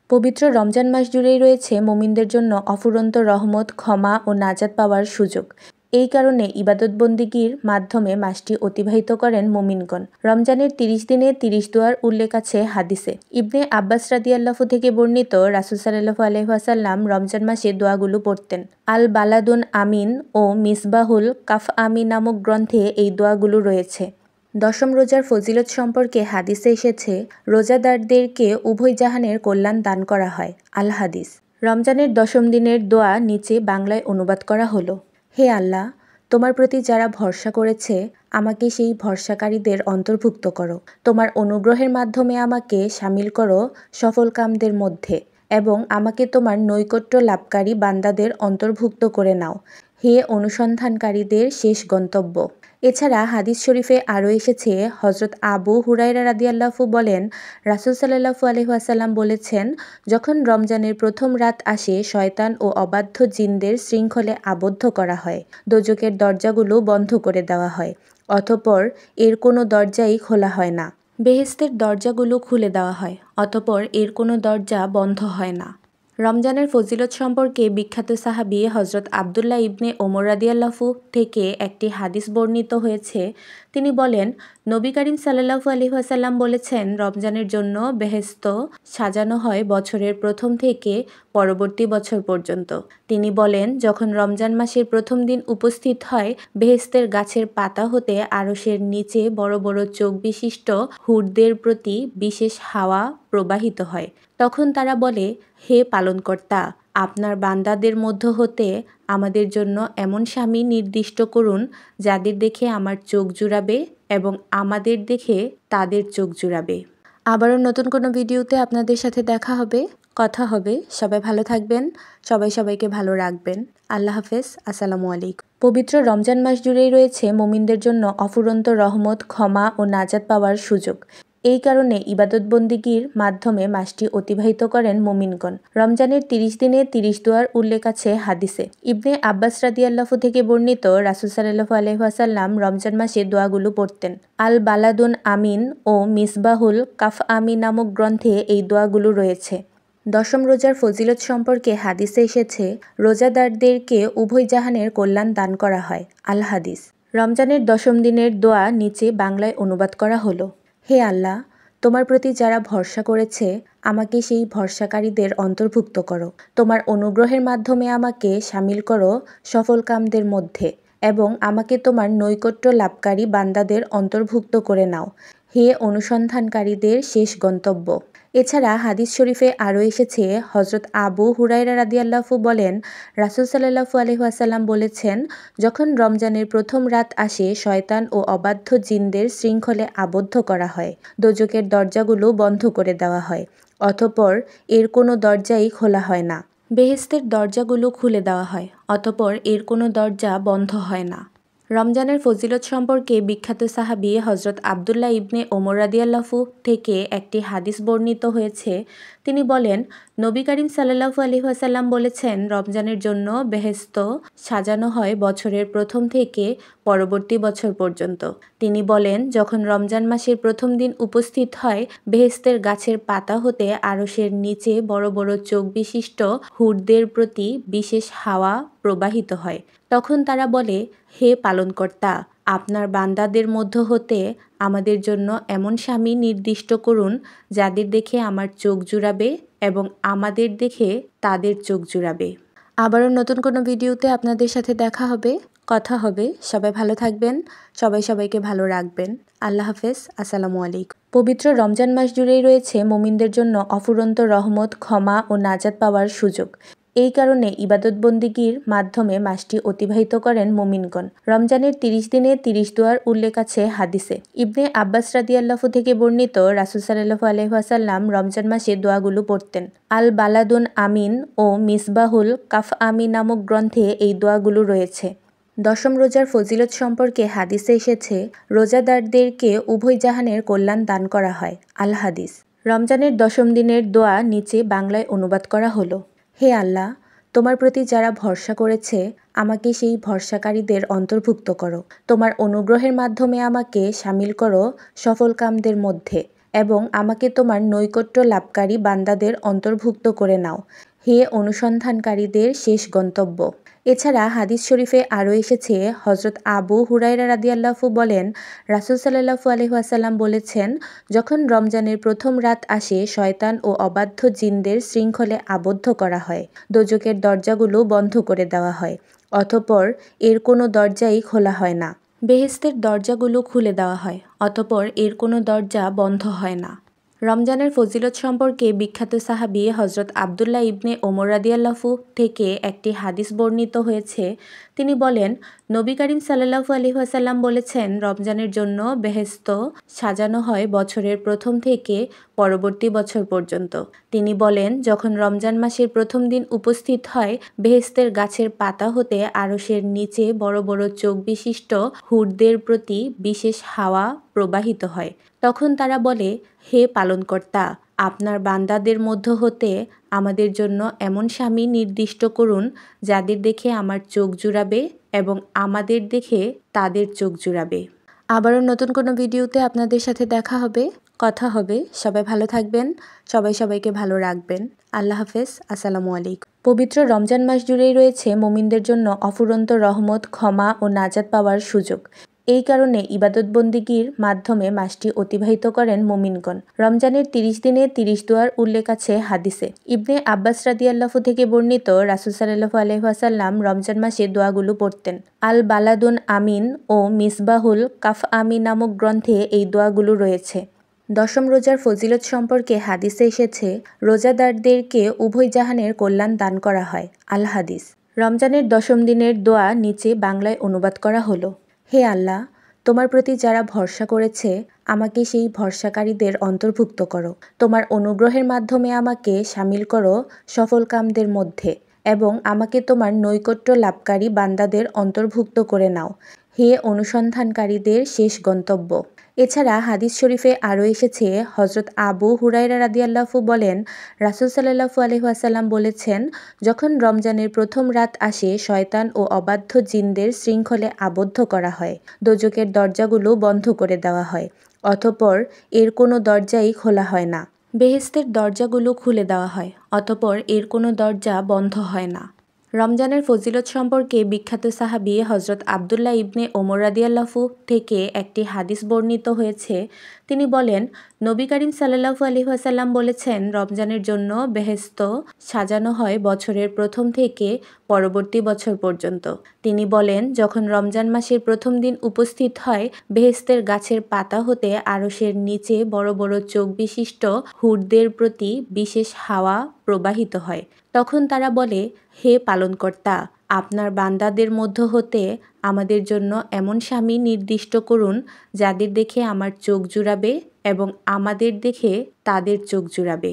পবিত্র রমজান মাস জুড়েই রয়েছে মুমিনদের জন্য অফুরন্ত রহমত, ক্ষমা ও নাজাত পাওয়ার সুযোগ। এই কারণে ইবাদতবন্দিগির মাধ্যমে মাসটি অতিবাহিত করেন মুমিনগণ। রমজানের ৩০ দিনে ৩০ দোয়ার উল্লেখ আছে হাদিসে। ইবনে আব্বাস রাদিয়াল্লাহু থেকে বর্ণিত, রাসূল সাল্লাল্লাহু আলাইহি ওয়াসাল্লাম রমজান মাসে দোয়াগুলো পড়তেন। আল বালাদুন আমিন ও মিসবাহুল কাফআমি নামক গ্রন্থে এই দোয়াগুলো রয়েছে। দশম রোজার ফজিলত সম্পর্কে হাদিসে এসেছে, রোজাদারদেরকে উভয় জাহানের কল্যাণ দান করা হয়। আল হাদিস। রমজানের দশম দিনের দোয়া নিচে বাংলায় অনুবাদ করা হলো। হে আল্লাহ, তোমার প্রতি যারা ভরসা করেছে আমাকে সেই ভরসাকারীদের অন্তর্ভুক্ত করো। তোমার অনুগ্রহের মাধ্যমে আমাকে শামিল করো সফলকামদের মধ্যে এবং আমাকে তোমার নৈকট্য লাভকারী বান্দাদের অন্তর্ভুক্ত করে নাও। হে অনুসন্ধানকারীদের শেষ গন্তব্য। এছাড়া হাদিস শরীফে আরও এসেছে, হজরত আবু হুরায়রা রাদিয়াল্লাহু বলেন, রাসূল সাল্লাল্লাহু আলাইহি ওয়াসাল্লাম বলেছেন, যখন রমজানের প্রথম রাত আসে শয়তান ও অবাধ্য জিনদের শৃঙ্খলে আবদ্ধ করা হয়, দোজখের দরজাগুলো বন্ধ করে দেওয়া হয়, অতঃপর এর কোনো দরজাই খোলা হয় না। বেহেশতের দরজাগুলো খুলে দেওয়া হয়, অতঃপর এর কোনো দরজা বন্ধ হয় না। রমজানের ফজিলত সম্পর্কে বিখ্যাত সাহাবী হজরত আবদুল্লাহ ইবনে ওমর রাদিয়াল্লাহু থেকে একটি হাদিস বর্ণিত হয়েছে। তিনি বলেন, নবী করিম সাল্লাল্লাহু আলাইহি ওয়াসাল্লাম বলেছেন, রমজানের জন্য বেহেশত সাজানো হয় বছরের প্রথম থেকে পরবর্তী বছর পর্যন্ত। তিনি বলেন, যখন রমজান মাসের প্রথম দিন উপস্থিত হয়, বেহেশতের গাছের পাতা হতে আরশের নিচে বড় বড় চোখ বিশিষ্ট হুরদের প্রতি বিশেষ হাওয়া প্রবাহিত হয়। তখন তারা বলে, হে পালনকর্তা, আপনার বান্দাদের মধ্য হতে আমাদের জন্য এমন স্বামী নির্দিষ্ট করুন যাদের দেখে আমার চোখ জুড়াবে এবং আমাদের দেখে তাদের চোখ জুড়াবে। আবারও নতুন কোনো ভিডিওতে আপনাদের সাথে দেখা হবে, কথা হবে। সবাই ভালো থাকবেন, সবাই সবাইকে ভালো রাখবেন। আল্লাহ হাফেজ। আসসালামু আলাইকুম। পবিত্র রমজান মাস জুড়েই রয়েছে মুমিনদের জন্য অফুরন্ত রহমত, ক্ষমা ও নাজাত পাওয়ার সুযোগ। এই কারণে ইবাদতবন্দিগির মাধ্যমে মাসটি অতিবাহিত করেন মুমিনগণ। রমজানের ৩০ দিনে ৩০ দোয়ার উল্লেখ আছে হাদিসে। ইবনে আব্বাস রাদিয়াল্লাহু থেকে বর্ণিত, রাসূল সাল্লাল্লাহু আলাইহি ওয়াসাল্লাম রমজান মাসে দোয়াগুলো পড়তেন। আল বালাদুন আমিন ও মিসবাহুল কাফআমি নামক গ্রন্থে এই দোয়াগুলো রয়েছে। দশম রোজার ফজিলত সম্পর্কে হাদিসে এসেছে, রোজাদারদেরকে উভয় জাহানের কল্যাণ দান করা হয়। আল হাদিস। রমজানের দশম দিনের দোয়া নিচে বাংলায় অনুবাদ করা হলো। হে আল্লাহ, তোমার প্রতি যারা ভরসা করেছে আমাকে সেই ভরসাকারীদের অন্তর্ভুক্ত করো। তোমার অনুগ্রহের মাধ্যমে আমাকে শামিল করো সফলকামদের মধ্যে এবং আমাকে তোমার নৈকট্য লাভকারী বান্দাদের অন্তর্ভুক্ত করে নাও। হে অনুসন্ধানকারীদের শেষ গন্তব্য। এছাড়া হাদিস শরীফে আরও এসেছে, হজরত আবু হুরায়রা রাদিয়াল্লাহু বলেন, রাসূল সাল্লাল্লাহু আলাইহি ওয়াসাল্লাম বলেছেন, যখন রমজানের প্রথম রাত আসে শয়তান ও অবাধ্য জিনদের শৃঙ্খলে আবদ্ধ করা হয়, দোজখের দরজাগুলো বন্ধ করে দেওয়া হয়, অতঃপর এর কোনো দরজাই খোলা হয় না। বেহেশতের দরজাগুলো খুলে দেওয়া হয়, অতঃপর এর কোনো দরজা বন্ধ হয় না। রমজানের ফজিলত সম্পর্কে বিখ্যাত সাহাবী হজরত আবদুল্লাহ ইবনে ওমর রাদিয়াল্লাহু থেকে একটি হাদিস বর্ণিত হয়েছে। তিনি বলেন, নবী করিম সাল্লাল্লাহু আলাইহি ওয়াসাল্লাম বলেছেন, রমজানের জন্য বেহেশত সাজানো হয় বছরের প্রথম থেকে পরবর্তী বছর পর্যন্ত। তিনি বলেন, যখন রমজান মাসের প্রথম দিন উপস্থিত হয়, বেহেশতের গাছের পাতা হতে আরশের নিচে বড় বড় চোখ বিশিষ্ট হুরদের প্রতি বিশেষ হাওয়া প্রবাহিত হয়। তখন তারা বলে, হে পালনকর্তা, আপনার বান্দাদের মধ্য হতে আমাদের জন্য এমন স্বামী নির্দিষ্ট করুন যাদের দেখে আমার চোখ জুড়াবে এবং আমাদের দেখে তাদের চোখ জুড়াবে। আবারও নতুন কোনো ভিডিওতে আপনাদের সাথে দেখা হবে, কথা হবে। সবাই ভালো থাকবেন, সবাই সবাইকে ভালো রাখবেন। আল্লাহ হাফেজ। আসসালামু আলাইকুম। পবিত্র রমজান মাস জুড়েই রয়েছে মুমিনদের জন্য অফুরন্ত রহমত, ক্ষমা ও নাজাত পাওয়ার সুযোগ। এই কারণে ইবাদতবন্দিগির মাধ্যমে মাসটি অতিবাহিত করেন মুমিনগণ। রমজানের ৩০ দিনে ৩০ দোয়ার উল্লেখ আছে হাদিসে। ইবনে আব্বাস রাদিয়াল্লাহু থেকে বর্ণিত, রাসূল সাল্লাল্লাহু আলাইহি ওয়াসাল্লাম রমজান মাসে দোয়াগুলো পড়তেন। আল বালাদুন আমিন ও মিসবাহুল কাফআমি নামক গ্রন্থে এই দোয়াগুলো রয়েছে। দশম রোজার ফজিলত সম্পর্কে হাদিসে এসেছে, রোজাদারদেরকে উভয় জাহানের কল্যাণ দান করা হয়। আল হাদিস। রমজানের দশম দিনের দোয়া নিচে বাংলায় অনুবাদ করা হলো। হে আল্লাহ, তোমার প্রতি যারা ভরসা করেছে আমাকে সেই ভরসাকারীদের অন্তর্ভুক্ত করো। তোমার অনুগ্রহের মাধ্যমে আমাকে শামিল করো সফলকামদের মধ্যে এবং আমাকে তোমার নৈকট্য লাভকারী বান্দাদের অন্তর্ভুক্ত করে নাও, হে অনুসন্ধানকারীদের শেষ গন্তব্য। এছাড়া হাদিস শরীফে আরও এসেছে, হজরত আবু হুরায়রা রাদিয়াল্লাহু বলেন, রাসূল সাল্লাল্লাহু আলাইহি ওয়াসাল্লাম বলেছেন, যখন রমজানের প্রথম রাত আসে শয়তান ও অবাধ্য জিনদের শৃঙ্খলে আবদ্ধ করা হয়, দোজখের দরজাগুলো বন্ধ করে দেওয়া হয়, অতঃপর এর কোনো দরজাই খোলা হয় না। বেহেশতের দরজাগুলো খুলে দেওয়া হয়, অতঃপর এর কোনো দরজা বন্ধ হয় না। রমজানের ফজিলত সম্পর্কে বিখ্যাত সাহাবী হজরত আবদুল্লাহ ইবনে ওমর রাদিয়াল্লাহু থেকে একটি হাদিস বর্ণিত হয়েছে। তিনি বলেন, নবী করিম সাল্লাল্লাহু আলাইহি ওয়াসাল্লাম বলেছেন, রমজানের জন্য বেহেশত সাজানো হয় বছরের প্রথম থেকে পরবর্তী বছর পর্যন্ত। তিনি বলেন, যখন রমজান মাসের প্রথম দিন উপস্থিত হয়, বেহেশতের গাছের পাতা হতে আরশের নিচে বড় বড় চোখ বিশিষ্ট হুরদের প্রতি বিশেষ হাওয়া প্রবাহিত হয়। তখন তারা বলে, হে পালনকর্তা, আপনার বান্দাদের মধ্য হতে আমাদের জন্য এমন স্বামী নির্দিষ্ট করুন যাদের দেখে আমার চোখ জুড়াবে এবং আমাদের দেখে তাদের চোখ জুড়াবে। আবারও নতুন কোনো ভিডিওতে আপনাদের সাথে দেখা হবে, কথা হবে। সবাই ভালো থাকবেন, সবাইকে ভালো রাখবেন। আল্লাহ হাফেজ। আসসালামু আলাইকুম। পবিত্র রমজান মাস জুড়েই রয়েছে মুমিনদের জন্য অফুরন্ত রহমত, ক্ষমা ও নাজাত পাওয়ার সুযোগ। এই কারণে ইবাদতবন্দিগির মাধ্যমে মাসটি অতিবাহিত করেন মুমিনগণ। রমজানের 30 দিনে 30 দোয়ার উল্লেখ আছে হাদিসে। ইবনে আব্বাস রাদিয়াল্লাহু থেকে বর্ণিত, রাসূল সাল্লাল্লাহু আলাইহি ওয়াসাল্লাম রমজান মাসে দোয়াগুলো পড়তেন। আল বালাদুন আমিন ও মিসবাহুল কাফআমি নামক গ্রন্থে এই দোয়াগুলো রয়েছে। দশম রোজার ফজিলত সম্পর্কে হাদিসে এসেছে, রোজাদারদেরকে উভয় জাহানের কল্যাণ দান করা হয়। আল হাদিস। রমজানের দশম দিনের দোয়া নিচে বাংলায় অনুবাদ করা হলো। হে আল্লাহ, তোমার প্রতি যারা ভরসা করেছে আমাকে সেই ভরসাকারীদের অন্তর্ভুক্ত করো। তোমার অনুগ্রহের মাধ্যমে আমাকে শামিল করো সফলকামদের মধ্যে এবং আমাকে তোমার নৈকট্য লাভকারী বান্দাদের অন্তর্ভুক্ত করে নাও, হে অনুসন্ধানকারীদের শেষ গন্তব্য। এছাড়া হাদিস শরীফে আরও এসেছে, হজরত আবু হুরায়রা রাদিয়াল্লাহু বলেন, রাসূল সাল্লাল্লাহু আলাইহি ওয়াসাল্লাম বলেছেন, যখন রমজানের প্রথম রাত আসে শয়তান ও অবাধ্য জিনদের শৃঙ্খলে আবদ্ধ করা হয়, দোজখের দরজাগুলো বন্ধ করে দেওয়া হয়, অতঃপর এর কোনো দরজাই খোলা হয় না। বেহেশতের দরজাগুলো খুলে দেওয়া হয়, অতঃপর এর কোনো দরজা বন্ধ হয় না। রমজানের ফজিলত সম্পর্কে বিখ্যাত সাহাবী হজরত আবদুল্লাহ ইবনে ওমর রাদিয়াল্লাহু থেকে একটি হাদিস বর্ণিত হয়েছে। তিনি বলেন, নবী করিম সাল্লাল্লাহু আলাইহি ওয়াসাল্লাম বলেছেন, রমজানের জন্য বেহেশত সাজানো হয় বছরের প্রথম থেকে পরবর্তী বছর পর্যন্ত। তিনি বলেন, যখন রমজান মাসের প্রথম দিন উপস্থিত হয়, বেহেশতের গাছের পাতা হতে আরশের নিচে বড় বড় চোখ বিশিষ্ট হুরদের প্রতি বিশেষ হাওয়া প্রবাহিত হয়। তখন তারা বলে, হে পালনকর্তা, আপনার বান্দাদের মধ্য হতে আমাদের জন্য এমন স্বামী নির্দিষ্ট করুন যাদের দেখে আমার চোখ জুড়াবে এবং আমাদের দেখে তাদের চোখ জুড়াবে।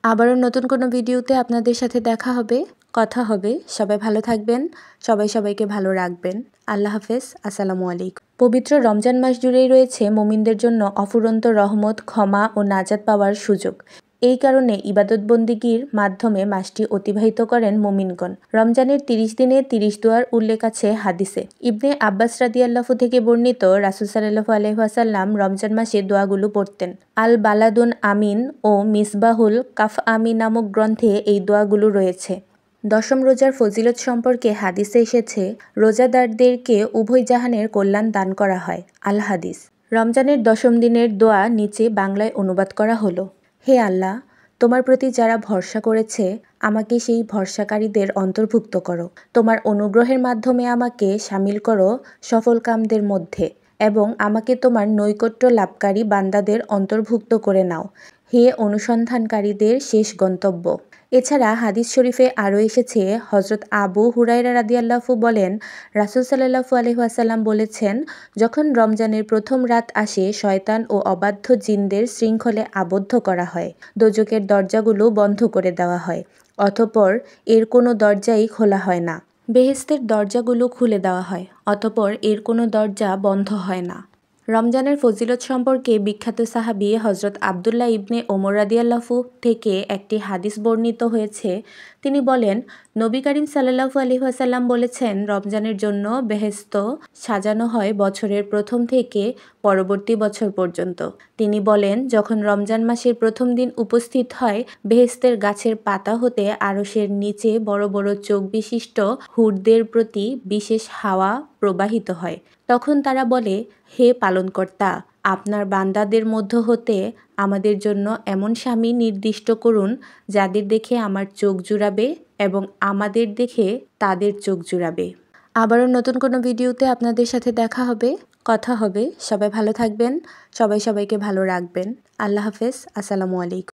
আবারও নতুন কোনো ভিডিওতে আপনাদের সাথে দেখা হবে, কথা হবে। সবাই ভালো থাকবেন, সবাইকে ভালো রাখবেন। আল্লাহ হাফেজ। আসসালামু আলাইকুম। পবিত্র রমজান মাস জুড়েই রয়েছে মুমিনদের জন্য অফুরন্ত রহমত, ক্ষমা ও নাজাত পাওয়ার সুযোগ। এই কারণে ইবাদতবন্দিগির মাধ্যমে মাসটি অতিবাহিত করেন মুমিনগণ। রমজানের 30 দিনে 30 দোয়ার উল্লেখ আছে হাদিসে। ইবনে আব্বাস রাদিয়াল্লাহু থেকে বর্ণিত, রাসূল সাল্লাল্লাহু আলাইহি ওয়াসাল্লাম রমজান মাসে দোয়াগুলো পড়তেন। আল বালাদুন আমিন ও মিসবাহুল কাফআমি নামক গ্রন্থে এই দোয়াগুলো রয়েছে। দশম রোজার ফজিলত সম্পর্কে হাদিসে এসেছে, রোজাদারদেরকে উভয় জাহানের কল্যাণ দান করা হয়। আল হাদিস। রমজানের দশম দিনের দোয়া নিচে বাংলায় অনুবাদ করা হলো। হে আল্লাহ, তোমার প্রতি যারা ভরসা করেছে আমাকে সেই ভরসাকারীদের অন্তর্ভুক্ত করো। তোমার অনুগ্রহের মাধ্যমে আমাকে শামিল করো সফলকামদের মধ্যে এবং আমাকে তোমার নৈকট্য লাভকারী বান্দাদের অন্তর্ভুক্ত করে নাও, হে অনুসন্ধানকারীদের শেষ গন্তব্য। এছাড়া হাদিস শরীফে আরও এসেছে, হজরত আবু হুরায়রা রাদিয়াল্লাহু বলেন, রাসূল সাল্লাল্লাহু আলাইহি ওয়াসাল্লাম বলেছেন, যখন রমজানের প্রথম রাত আসে শয়তান ও অবাধ্য জিনদের শৃঙ্খলে আবদ্ধ করা হয়, দোজখের দরজাগুলো বন্ধ করে দেওয়া হয়, অতঃপর এর কোনো দরজাই খোলা হয় না। বেহেশতের দরজাগুলো খুলে দেওয়া হয়, অতঃপর এর কোনো দরজা বন্ধ হয় না। রমজানের ফজিলত সম্পর্কে বিখ্যাত সাহাবী হজরত আবদুল্লাহ ইবনে ওমর রাদিয়াল্লাহু থেকে একটি হাদিস বর্ণিত হয়েছে। তিনি বলেন, নবী করিম সাল্লাল্লাহু আলাইহি ওয়াসাল্লাম বলেছেন, রমজানের জন্য বেহেশত সাজানো হয় বছরের প্রথম থেকে পরবর্তী বছর পর্যন্ত। তিনি বলেন, যখন রমজান মাসের প্রথম দিন উপস্থিত হয়, বেহেশতের গাছের পাতা হতে আরশের নিচে বড় বড় চোখ বিশিষ্ট হুরদের প্রতি বিশেষ হাওয়া প্রবাহিত হয়। তখন তারা বলে, হে পালনকর্তা, আপনার বান্দাদের মধ্য হতে আমাদের জন্য এমন স্বামী নির্দিষ্ট করুন যাদের দেখে আমার চোখ জুড়াবে এবং আমাদের দেখে তাদের চোখ জুড়াবে। আবারও নতুন কোনো ভিডিওতে আপনাদের সাথে দেখা হবে, কথা হবে। সবাই ভালো থাকবেন, সবাই সবাইকে ভালো রাখবেন। আল্লাহ হাফেজ। আসসালামু আলাইকুম।